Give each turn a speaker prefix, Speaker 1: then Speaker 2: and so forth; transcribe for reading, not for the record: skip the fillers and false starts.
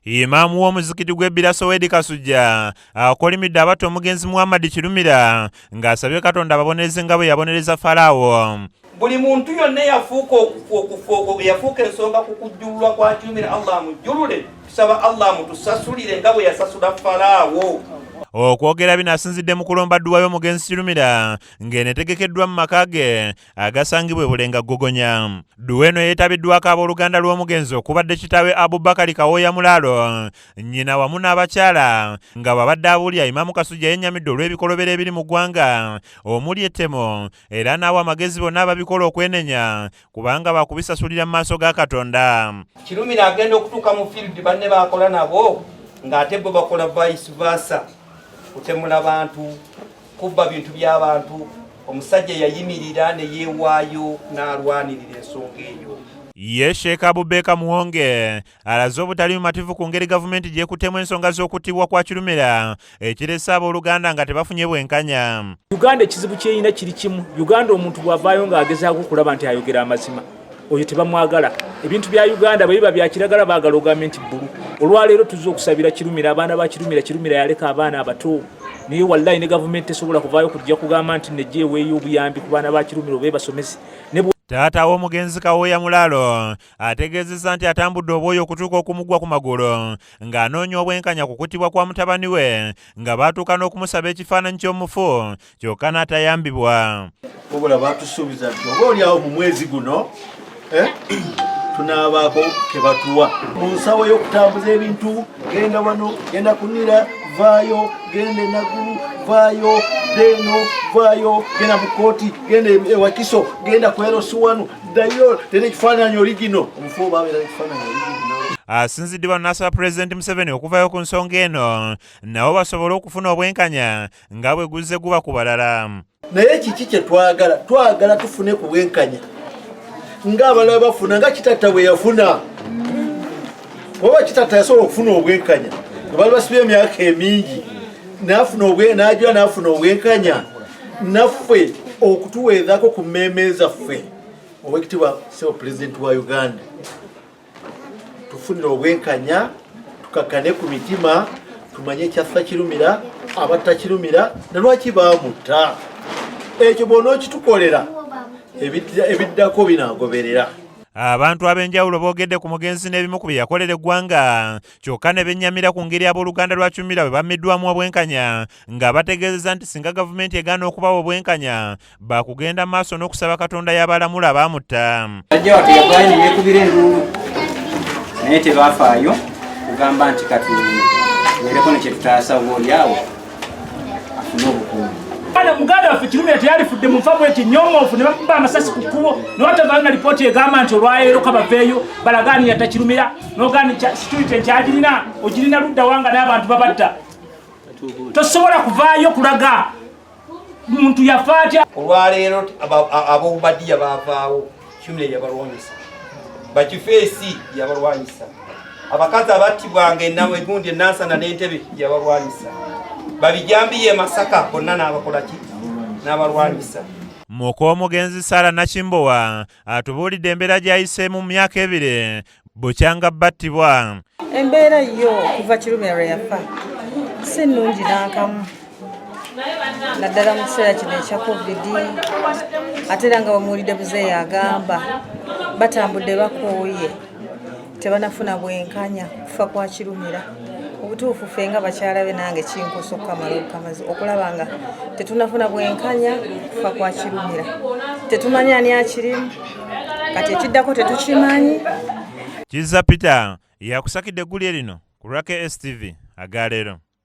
Speaker 1: Imaamu w'omuzikiti gw'Ebbira Sowedi Kasujja akolimidde Abatta omugenzi Muhammad Kirumira ng'asabye Katonda ababonereze nga bwe yabonereza Falaawo.
Speaker 2: Buli muntu yonna yafuuka ensonga ku kujjululwa kwa Kirumira, Allah amujjulule. Tusaba Allah amutusasulire nga bwe yasasula Falaawo.
Speaker 1: Okwogera bino asinzidde mu kulomba dduwa y'omugenzi Kirumira ng'eno etegekeddwa mu maka ge agasangibwa e Bulenga Gogonya. Dduwa eno yeetabiddwako ab'oluganda lw'omugenzi okubadde kitaawe Abubakar Kawoya Mulaalo, nnyina wamu n'abakyala nga babadde abuulira Imaamu Kasujja yennyamidde olw'ebikolobero ebiri mu ggwanga omuli ettemo, era n'awa amagezi bonna ababikola okwenenya kubanga baakubisasulira mu maaso ga Katonda.
Speaker 2: Kirumira agenda okutuuka mu field banne baakola nabo ng'ate bo bakola vice versa. Kutemula bantu, kubba bintu by'abantu, omusajja yayimirira ne yeewaayo n'alwanirira ensonga eyo.
Speaker 1: Ye Sheikh Abubeka Muwonge alaze obutali bumativu ku ngeri gavumenti gyekuttemu ensonga z'okuttibwa kwa Kirumira ekirese ab'oluganda nga tebafunye bwenkanya.
Speaker 3: Uganda ekizibu kyeyina kiri kimu. Uganda omuntu bw'avaayo ng'agezaako okulaba nti ayogera amazima, oyo tebamwagala. Ebintu bya Uganda bwe biba bya kiragala baagala ogamba nti bbulu. Olwaleero tuzze okusabira Kirumira, abaana ba Kirumira yaleka abaana abato. Naye wallahi ne gavumenti esobola kuvaayo kujja kugamba nti nejje eweeyo obuyambi ku baana ba Kirumira oba basomesi.
Speaker 1: Taata w'omugenzi Kawoya Mulaalo ategeezezza nti atambudde obwoyo okutuuka okumugwa ku magulu ng'anoonya obwenkanya ku kuttibwa kwa mutabani we nga baatuuka n'okumusaba ekifaananyi ky'omufu kyokka n'atayambibwa.
Speaker 4: Wabula baatusuubiza nti oba oliawo mu mwezi guno tunaabaako ke batuwa mu nsawo y'okutambuza ebintu. Genda wano, genda kunira, vaayo, genda enagulu, vaayo, deno, vaayo, genda mu kooti, genda ewakiso, genda ku erosi wano, ddayo tena ekifaananyi oligino. Omufu babeera ekifaananyi oligino.
Speaker 1: Asinziddwa n'asaba Pulezidenti Museveni okuvaayo ku nsonga eno nabo basobole okufuna obwenkanya nga bwe guzze guba ku balala.
Speaker 4: Naye kiki kye twagala? Twagala tufune ku bwenkanya ng'abalala bafuna nga kitatta bwe yafuna. Oba kitatta yasobola okufuna obwenkanya nga bali basibye emyaka emingi n'ajja n'afuna obwenkanya, naffe okutuweezaako ku mmeeme zaffe. Oweekitiibwa Sseebo Pulezidenti wa Uganda, tufunire obwenkanya, tukakkane ku mitima, tumanye ekyassa Kirumira, abatta Kirumira na lwaki baamutta. Ekyo bw'onookitukolera ebiddako binaagoberera.
Speaker 1: Abantu ab'enjawulo boogedde ku mugenzi n'ebimu ku bye yakolera eggwanga kyokka ne bennyamira ku ngeri ab'oluganda lwa Kirumira bwe bammiddwamu obwenkanya nga bategeezeza nti singa gavumenti egaana okubawa obwenkanya baakugenda maaso n'okusaba Katonda y'abalamula abaamutta.
Speaker 5: Bajja watu yavaayo ne yeekubira enduulu naye tebaafaayo kugamba nti kati tubeereko ne kye tutaasa oba oliawo afune obukuumi.
Speaker 3: Muganda waffe Kirumira teyalifudde mu nfa bw'eti nnyomoofu ne bakuba amasasi ku kkubo ne watavaayo na lipooti egamba nti olwaleero kabaveeyo balagaani yatta Kirumira n'ogaani situliti enkyagirina ogirina ludda wanga n'abantu babatta. Tosobola kuvaayo kulaga muntu yafa atya.
Speaker 2: Olwaleero ab'Obubadiya baavaawo, Kirumira yabalwanyisa, Bakifeesi yabalwanyisa, abakazi abattibwanga egundi enansana n'entebe yabalwanyisa, babijambiye Masaka bonna n'abakola ki n'abalwanyisa.
Speaker 1: Mukomugenzi Sara Nakimbowa atubuulidde embeera gy'ayiseemu mu myaka ebiri bukyanga battibwa.
Speaker 6: Embeera yo kuva Kirumira lwe yafa si nnungi n'akamu, naddala mu kiseera kino ekya COVID. Ate era nga bamuwulidde buzeeyi agamba batambudde bakooye tebanafuna bwenkanya kufa kwa Kirumira. Obutuufu ffe nga bakyala be nange kinkusa okukamazi okulaba nga tetunafuna bwenkanya kufa kwa Kirumira. Tetumanyi ani akirimu, kati ekiddako tetukimanyi.
Speaker 1: Kizza Peter yakusakidde eggulire lino ku Rake STV agaleero.